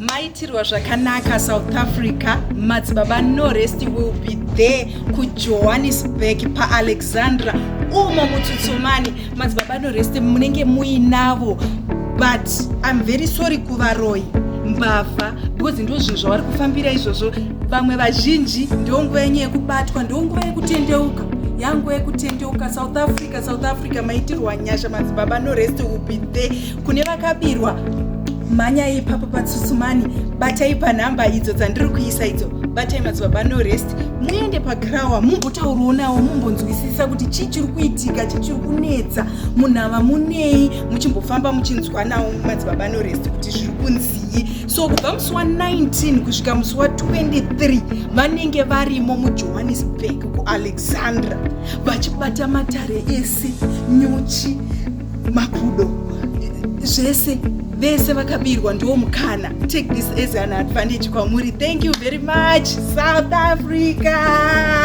maitirwa zvakanaka South Africa. Madzibaba no rest will be there kuJohannesburg paAlexandra umo mutsutsumani. Madzibaba no rest munenge muinavo, but I'm very sorry kuvaroyi mbavha because ndo zvinhu zvavari kufambira izvozvo. Vamwe vazhinji ndio nguva yenyu yekubatwa, ndio nguva yekutendeuka, yanguva yekutendeuka. South Africa maitirwa nyasha. Madzibaba no rest will be there. Kune vakabirwa manya ipapo patsutsumani, batai panhamba idzo dzandiri kuisa idzo, batai madzibaba no rest, muende pagrawa mumbotaurawo nawo, mumbonzwisisa kuti chii chiri kuitika, chii chiri kunetsa, munhava munei, muchimbofamba muchinzwa nawo madzibaba no rest kuti zviri kunzii. So kubva musi wa19 kusvika musi wa23 vanenge varimo muJohannesburg kuAlexandra vachibata matare ese, nyuchi, makudo, zvese vese vakabirwa ndiwo mukana. Take this as an advantage kwamuri. Thank you very much South Africa.